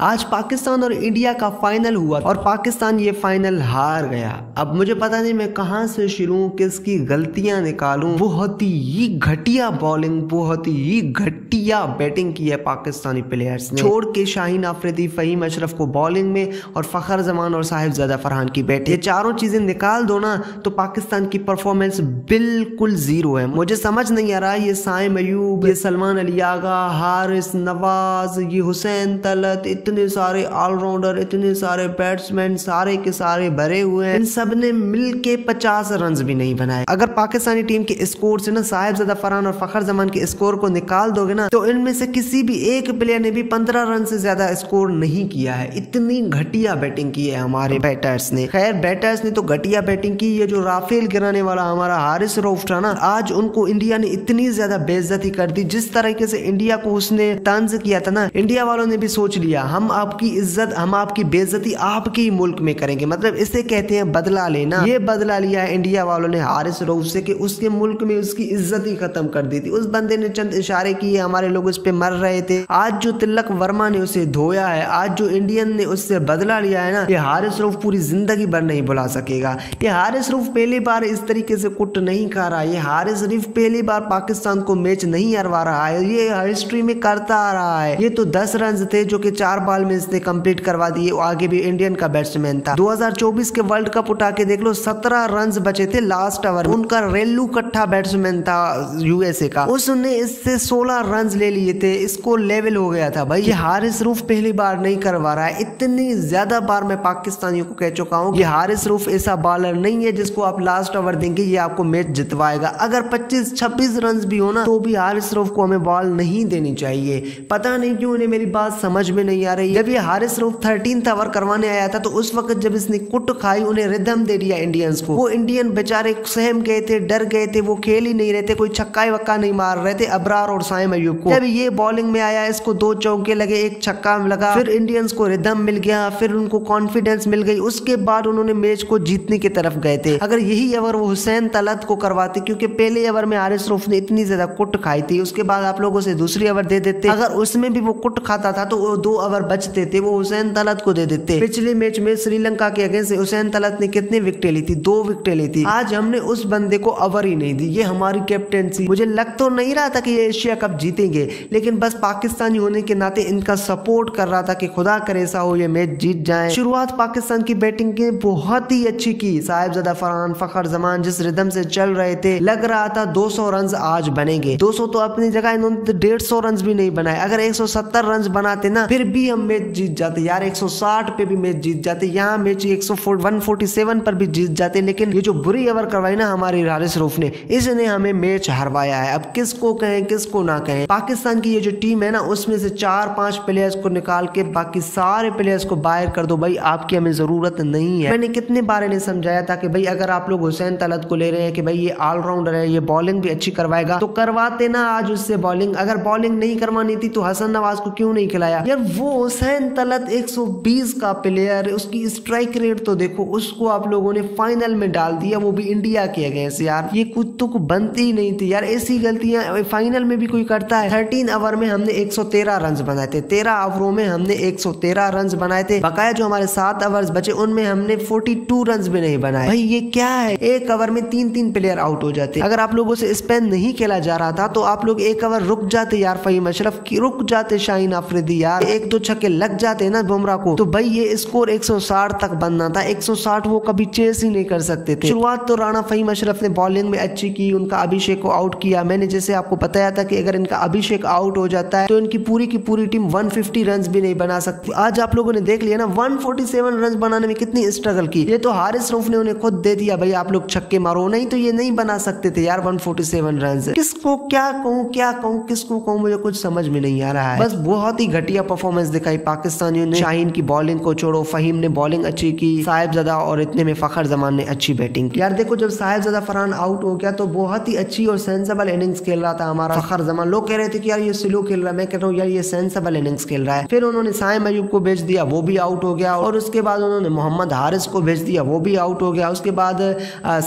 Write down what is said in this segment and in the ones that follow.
आज पाकिस्तान और इंडिया का फाइनल हुआ और पाकिस्तान ये फाइनल हार गया। अब मुझे पता नहीं मैं कहां से शुरू किसकी गलतियां निकालूं। बहुत ही घटिया बॉलिंग, बहुत ही घटिया बैटिंग की है पाकिस्तानी प्लेयर्स ने, छोड़ के शाहीन आफरीदी, फहीम अशरफ को बॉलिंग में और फखर जमान और साहिबजादा फरहान की बैटिंग, ये चारों चीजें निकाल दो ना तो पाकिस्तान की परफॉर्मेंस बिल्कुल जीरो है। मुझे समझ नहीं आ रहा ये साइम अयूब, ये सलमान अली आगा, हारिस नवाज, ये हुसैन तलत, इतने सारे ऑलराउंडर, इतने सारे बैट्समैन, सारे के सारे भरे हुए हैं, इन सब ने मिलके 50 रन भी नहीं बनाए। अगर पाकिस्तानी टीम के स्कोर से ना साहिबजादा फरहान और फखर जमान के स्कोर को निकाल दोगे ना तो इनमें से किसी भी एक प्लेयर ने भी 15 रन से ज्यादा स्कोर नहीं किया है। इतनी घटिया बैटिंग की है हमारे बैटर्स ने। खैर बैटर्स ने तो घटिया बैटिंग की, ये जो राफेल गिराने वाला हमारा हारिस रऊफ था ना, आज उनको इंडिया ने इतनी ज्यादा बेइज्जती कर दी। जिस तरीके से इंडिया को उसने तंज किया था ना, इंडिया वालों ने भी सोच लिया हम आपकी इज्जत, हम आपकी बेइज्जती आपके ही मुल्क में करेंगे। मतलब इसे कहते हैं बदला लेना। ये बदला लिया है इंडिया वालों ने हारिस रऊफ से कि उसके मुल्क में उसकी इज्जत ही खत्म कर दी थी। उस बंदे ने चंद इशारे किए, हमारे लोग उस पे मर रहे थे। आज जो तिलक वर्मा ने उसे धोया है, आज जो इंडियन ने उससे बदला लिया है ना, ये हारिस रऊफ पूरी जिंदगी भर नहीं भुला सकेगा। ये हारिस रऊफ पहली बार इस तरीके से कुट नहीं खा रहा। ये हारिस रऊफ पहली बार पाकिस्तान को मैच नहीं हरवा रहा है, ये हिस्ट्री में करता आ रहा है। ये तो 10 रन थे जो कि 4 बॉल में इसने कंप्लीट करवा दिए। आगे भी इंडियन का बैट्समैन था। 2024 के वर्ल्ड कप उठा के देख लो, 17 रन बचे थे लास्ट ओवर। उनका रेलू कट्ठा बैट्समैन था यूएसए का, उसने इससे 16 रन ले लिए थे। इसको लेवल हो गया था भाई। ये हारिस रऊफ पहली बार नहीं करवा रहा है। इतनी ज्यादा बार मैं पाकिस्तानियों को कह चुका हूँ कि हारिस रऊफ ऐसा बॉलर नहीं है जिसको आप लास्ट ओवर देंगे ये आपको मैच जितवाएगा। अगर 25-26 रन भी हो ना तो भी हारिस रऊफ को हमें बॉल नहीं देनी चाहिए। पता नहीं क्यों उन्हें मेरी बात समझ में नहीं आ रही। जब ये हारिस रऊफ 13th ओवर करवाने आया था तो उस वक्त जब इसने कुट खाई, उन्हें रिदम दे दिया इंडियंस को, वो इंडियन बेचारे सहम गए थे, डर गए थे, वो खेल ही नहीं रहे थे, कोई छक्का वक्का नहीं मार रहे थे अबरार और साइम अयूब को। जब ये बॉलिंग में आया, इसको 2 चौके लगे, 1 छक्का लगा, फिर इंडियंस को रिदम मिल गया, फिर उनको कॉन्फिडेंस मिल गई। उसके बाद उन्होंने मैच को जीतने की तरफ गए थे। अगर यही ओवर वो हुसैन तलत को करवाते, क्योंकि पहले ओवर में हारिस रऊफ ने इतनी ज्यादा कुट खाई थी, उसके बाद आप लोगों से दूसरी ओवर दे देते। अगर उसमें भी वो कुट खाता था तो वो 2 ओवर बचते थे, वो हुसैन तलत को दे देते। पिछले मैच में श्रीलंका के अगेंस्ट हुसैन तलत ने कितनी विकेटें ली थी? 2 विकेटें ली थी। आज हमने उस बंदे को ओवर ही नहीं दी। ये हमारी कैप्टेंसी। मुझे लग तो नहीं रहा था कि ये एशिया कप जीतेंगे, लेकिन बस पाकिस्तानी होने के नाते इनका सपोर्ट कर रहा था कि खुदा करे ऐसा हो ये मैच जीत जाए। शुरुआत पाकिस्तान की बैटिंग की बहुत ही अच्छी की। साहिबजादा फरहान, फखर जमान जिस रिदम से चल रहे थे, लग रहा था 200 रन आज बनेंगे। 200 तो अपनी जगह, इन्होंने 150 रन भी नहीं बनाए। अगर 170 रन बनाते ना फिर भी हम मैच जीत जाते यार। 160 पे भी मैच जीत जाते। यहाँ मैच 147 पर भी जीत जाते। लेकिन ये जो बुरी ओवर करवाई ना हमारी हारिस रऊफ ने, इसने हमें मैच हरवाया है। अब किसको कहें किसको ना कहें। पाकिस्तान की ये जो टीम है ना, उसमें से 4-5 प्लेयर्स को निकाल के बाकी सारे प्लेयर्स को बाहर कर दो भाई, आपकी हमें जरूरत नहीं है। मैंने कितने बार इन्हें समझाया था कि भाई अगर आप लोग हुसैन तलत को ले रहे हैं कि भाई ये ऑलराउंडर है, ये बॉलिंग भी अच्छी करवाएगा, तो करवाते ना आज उससे बॉलिंग। अगर बॉलिंग नहीं करवानी थी तो हसन नवाज को क्यों नहीं खिलाया यार? वो हुसैन तलत 120 का प्लेयर, उसकी स्ट्राइक रेट तो देखो, उसको आप लोगों ने फाइनल में डाल दिया, वो भी इंडिया के अगेंस्ट। यार ये कुत्तों को बनती ही नहीं थी यार। ऐसी गलतियां फाइनल में भी कोई करता है? 13 ओवर में हमने 113 रन बनाए थे। 13 ओवरों में हमने 113 रन बनाए थे। बकाया जो हमारे 7 ओवर बचे उनमें हमने 42 रन भी नहीं बनाए। भाई ये क्या है? 1 ओवर में 3-3 प्लेयर आउट हो जाते। अगर आप लोगों से स्पेन नहीं खेला जा रहा था तो आप लोग 1 ओवर रुक जाते यार। फहीम अशरफ की रुक जाते, शाहीन आफरीदी यार 1-2 छक्के लग जाते ना बुमराह को, तो भाई ये स्कोर 160 तक बनना था। 160 वो कभी चेस ही नहीं कर सकते थे। शुरुआत तो राणा फहीम अशरफ ने बॉलिंग में अच्छी की, उनका अभिषेक को आउट किया। मैंने जैसे आपको बताया था कि अगर इनका अभिषेक आउट हो जाता है तो इनकी पूरी की पूरी टीम 150 रन भी नहीं बना सकती। आज आप लोगों ने देख लिया ना 147 रन बनाने में कितनी स्ट्रगल की। ये तो हारिस रऊफ ने उन्हें खुद दे दिया, भाई आप लोग छक्के मारो, नहीं तो ये नहीं बना सकते थे यार 147 रन। किसको क्या कहूँ किसको कहूँ, मुझे कुछ समझ में नहीं आ रहा है। बस बहुत ही घटिया परफॉर्मेंस दिखाई पाकिस्तानियों ने। शाहीन की बॉलिंग को छोड़ो, फहीम ने बॉलिंग अच्छी की, साहिबजादा और इतने में फखर जमान ने अच्छी बैटिंग की। यार देखो जब साहिबजादा फरहान आउट हो गया तो बहुत ही अच्छी और सेंसेबल इनिंग्स खेल रहा था हमारा फखर जमान। लोग कह रहे थे कि यार ये स्लो खेल रहा है, मैं कह रहा हूँ यार ये सेंसेबल इनिंग्स खेल रहा है। फिर उन्होंने साइम अयूब को भेज दिया, वो भी आउट हो गया, और उसके बाद उन्होंने मोहम्मद हारिस को भेज दिया, वो भी आउट हो गया। उसके बाद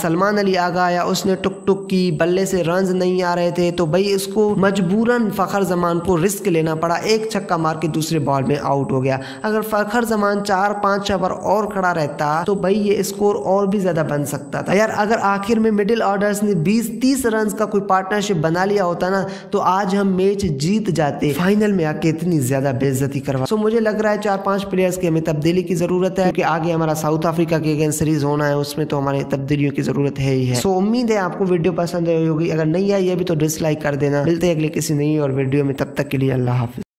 सलमान अली आगा आया, उसने टुक टुक की, बल्ले से रन नहीं आ रहे थे तो भाई इसको मजबूरन फखर जमान को रिस्क लेना पड़ा, 1 छक्का मार के दूसरे बॉल में आउट हो गया। अगर फखर जमान 4-5 ओवर और खड़ा रहता तो भाई ये स्कोर और भी ज्यादा बन सकता था यार। अगर आखिर में मिडिल ऑर्डर्स ने 20-30 रन का कोई पार्टनरशिप बना लिया होता ना तो आज हम मैच जीत जाते। फाइनल में आके इतनी ज्यादा बेइज्जती करवा। सो मुझे लग रहा है 4-5 प्लेयर्स की हमें तब्दीली की जरूरत है, क्योंकि आगे हमारा साउथ अफ्रीका के अगेंस्ट सीरीज होना है, उसमें तो हमारे तब्दीलियों की जरूरत है ही है। सो उम्मीद है आपको वीडियो पसंद आई होगी। अगर नहीं आई है भी तो डिसलाइक कर देना। मिलते हैं अगले किसी नई और वीडियो में, तब तक के लिए अल्लाह हाफिज।